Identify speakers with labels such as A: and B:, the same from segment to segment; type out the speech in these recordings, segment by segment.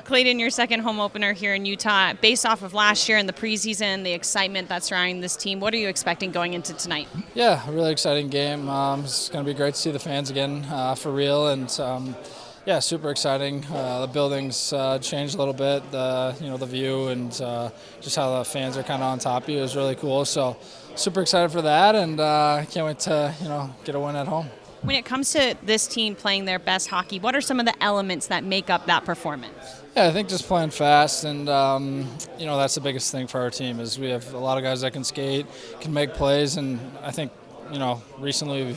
A: Clayton, your second home opener here in Utah. Based off of last year and the preseason, the excitement that's surrounding this team, what are you expecting going into tonight?
B: Yeah, a really exciting game. It's going to be great to see the fans again for real, and yeah, super exciting. The building's changed a little bit. The view and just how the fans are kind of on top of you is really cool. So super excited for that, and can't wait to get a win at home.
A: When it comes to this team playing their best hockey, what are some of the elements that make up that performance?
B: Yeah, I think just playing fast, and that's the biggest thing for our team is we have a lot of guys that can skate, can make plays, and I think recently we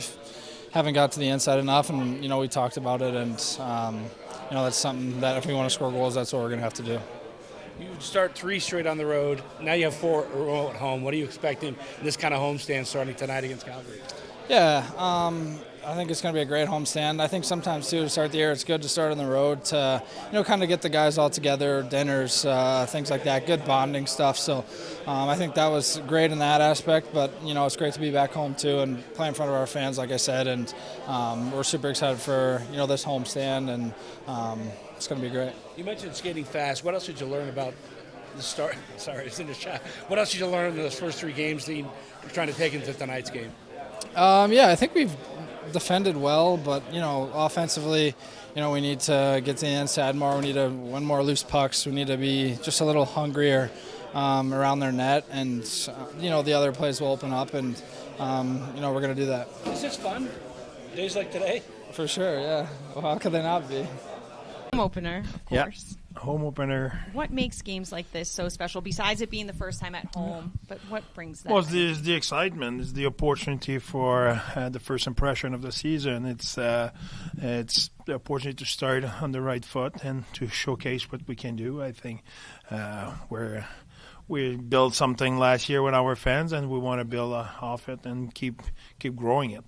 B: haven't got to the inside enough, and we talked about it, and that's something that if we want to score goals, that's what we're going to have to do.
C: You start 3 straight on the road. Now you have 4 at home. What are you expecting in this kind of homestand starting tonight against Calgary?
B: Yeah, I think it's going to be a great homestand. I think sometimes, too, to start the year, it's good to start on the road to, kind of get the guys all together, dinners, things like that, good bonding stuff. So I think that was great in that aspect. But, it's great to be back home, too, and play in front of our fans, like I said. And we're super excited for, this homestand, and it's going to be great.
C: You mentioned skating fast. What else did you learn about the start? Sorry, it's in the shot. What else did you learn in those first 3 games that you're trying to take into tonight's game?
B: I think we've defended well, but offensively, we need to get to the inside more. We need to win more loose pucks. We need to be just a little hungrier around their net, and the other plays will open up, and we're going to do that.
C: Is this fun? Days like today?
B: For sure, yeah. Well, how could they not be?
A: Home opener, of course.
D: Yeah, home opener.
A: What makes games like this so special, besides it being the first time at home? But what brings that?
D: Well, it's the excitement. It's the opportunity for the first impression of the season. It's the opportunity to start on the right foot and to showcase what we can do. I think we built something last year with our fans, and we want to build off it and keep growing it.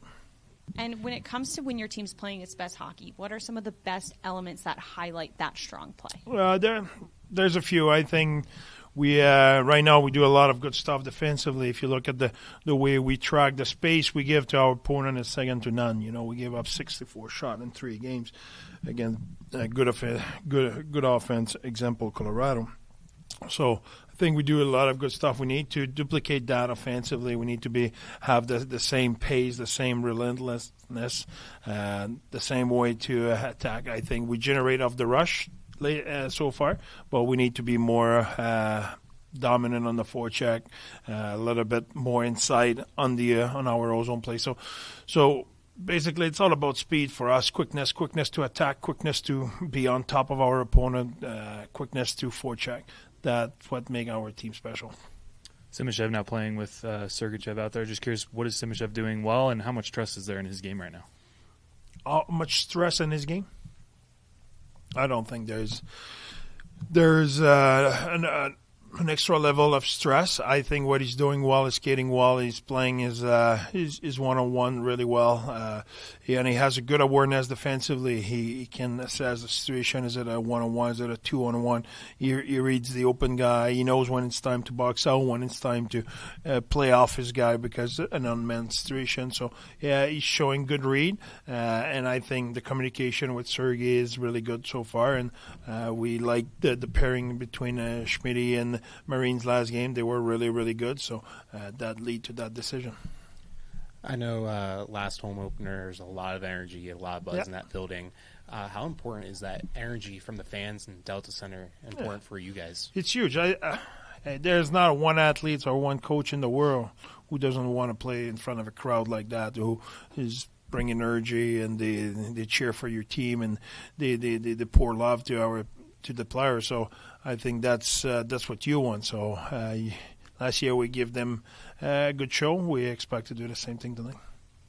A: And when it comes to when your team's playing its best hockey, what are some of the best elements that highlight that strong play?
D: Well, there's a few. I think we right now we do a lot of good stuff defensively. If you look at the way we track the space we give to our opponent is second to none. We gave up 64 shots in 3 games against good offense. Example, Colorado. So I think we do a lot of good stuff. We need to duplicate that offensively. We need to have the same pace, the same relentlessness, the same way to attack. I think we generate off the rush so far, but we need to be more dominant on the forecheck, a little bit more inside on our ozone play. So basically, it's all about speed for us, quickness to attack, quickness to be on top of our opponent, quickness to forecheck. That's what makes our team special.
E: Simashev now playing with Sergachev out there. Just curious, what is Simashev doing well, and how much trust is there in his game right now?
D: Much stress in his game? I don't think there's an extra level of stress. I think what he's doing well is skating well. He's playing his one-on-one really well. And he has a good awareness defensively. He can assess the situation. Is it a one-on-one? Is it a two-on-one? He reads the open guy. He knows when it's time to box out, when it's time to play off his guy because an unmanned situation. So, yeah, he's showing good read. And I think the communication with Sergei is really good so far. And we like the pairing between Schmidt and Marines last game. They were really, really good. So that led to that decision.
F: I know last home opener, there's a lot of energy, a lot of buzz in that building. How important is that energy from the fans in Delta Center important for you guys?
D: It's huge. There's not one athlete or one coach in the world who doesn't want to play in front of a crowd like that, who is bringing energy and they cheer for your team and they pour love to the players. So I think that's what you want. So last year we give them a good show. We expect to do the same thing tonight.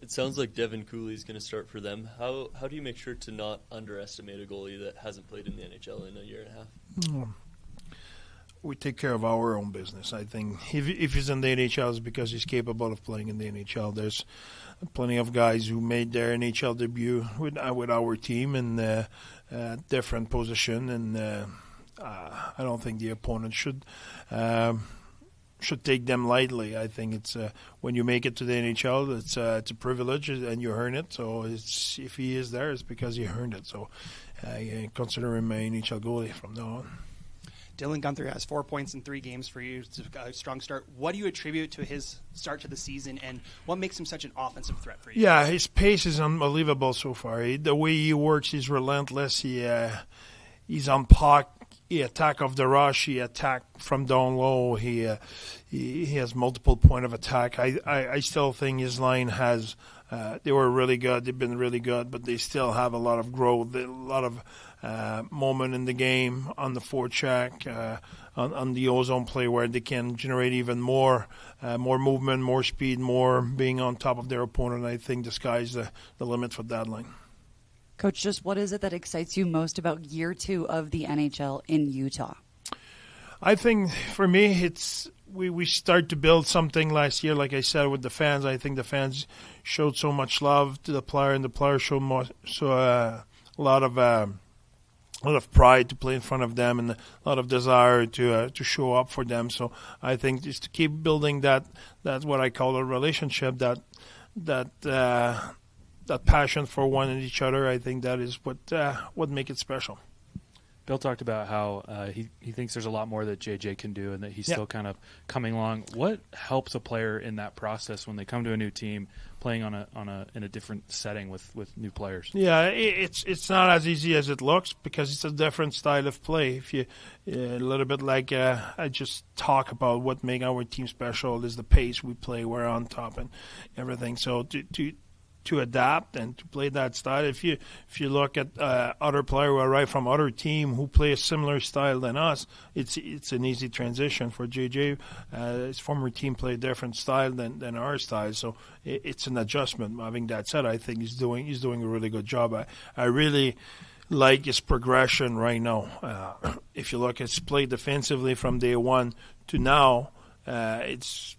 G: It sounds like Devin Cooley is going to start for them. How do you make sure to not underestimate a goalie that hasn't played in the NHL in a year and a half?
D: We take care of our own business. I think if he's in the NHL, it's because he's capable of playing in the NHL. There's plenty of guys who made their NHL debut with our team in different position, and I don't think the opponent should take them lightly. I think it's when you make it to the NHL, it's a privilege and you earn it. So if he is there, it's because he earned it. So consider him my NHL goalie from now on.
H: Dylan Guenther has 4 points in 3 games for you. It's a strong start. What do you attribute to his start to the season, and what makes him such an offensive threat for you?
D: Yeah, his pace is unbelievable so far. The way he works is relentless. He's on puck. He attack off the rush. He attack from down low. He has multiple point of attack. I still think his line has. They were really good. They've been really good, but they still have a lot of growth, a lot of moment in the game on the forecheck, on the ozone play where they can generate even more movement, more speed, more being on top of their opponent. I think the sky's the limit for that line.
I: Coach, just what is it that excites you most about year 2 of the NHL in Utah?
D: I think for me, it's we start to build something last year, like I said, with the fans. I think the fans showed so much love to the player, and the player showed a lot of pride to play in front of them, and a lot of desire to show up for them. So I think just to keep building that's what I call a relationship, that passion for one and each other. I think that is what make it special.
E: Bill talked about how he thinks there's a lot more that JJ can do and that he's still kind of coming along. What helps a player in that process when they come to a new team, playing in a different setting with new players?
D: Yeah, it's not as easy as it looks because it's a different style of play. If you a little bit like I just talk about what makes our team special is the pace we play. We're on top and everything. So to adapt and to play that style. If you look at other players who arrive from other team who play a similar style than us, it's an easy transition for JJ. His former team played a different style than our style, so it's an adjustment. Having that said, I think he's doing a really good job. I really like his progression right now. If you look at his play defensively from day one to now, it's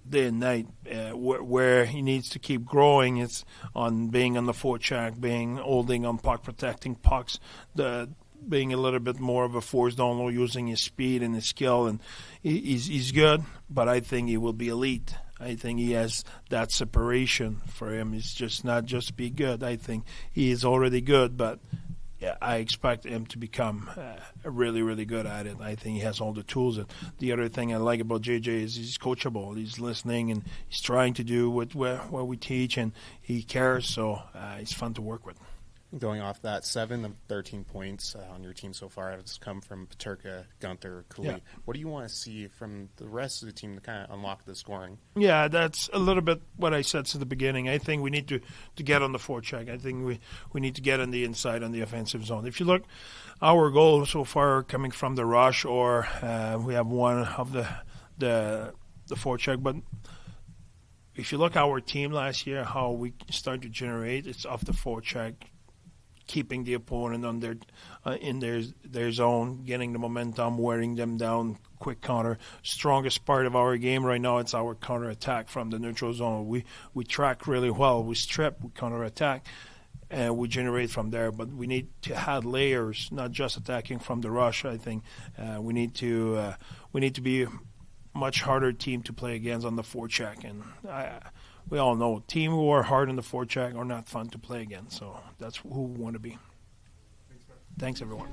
D: day and night. Where he needs to keep growing, it's on being on the forecheck, holding on puck, protecting pucks, being a little bit more of a force down low, using his speed and his skill, and he's good. But I think he will be elite. I think he has that separation for him. It's just not just be good. I think he is already good, but yeah, I expect him to become really, really good at it. I think he has all the tools. And the other thing I like about JJ is he's coachable. He's listening and he's trying to do what we teach, and he cares. So he's fun to work with.
F: Going off that, 7 of 13 points on your team so far has come from Peterka, Guenther, Cooley. Yeah. What do you want to see from the rest of the team to kind of unlock the scoring?
D: Yeah, that's a little bit what I said to the beginning. I think we need to get on the forecheck. I think we need to get on the inside on the offensive zone. If you look, our goals so far are coming from the rush, or we have one of the forecheck. But if you look at our team last year, how we start to generate, it's off the forecheck, keeping the opponent on in their zone, getting the momentum, wearing them down, quick counter. Strongest part of our game right now, it's our counter attack from the neutral zone. We track really well. We strip, we counter attack, and we generate from there. But we need to add layers, not just attacking from the rush. I think we need to be a much harder team to play against on the forecheck, and we all know teams who are hard on the forecheck are not fun to play against. So that's who we want to be. Thanks, everyone.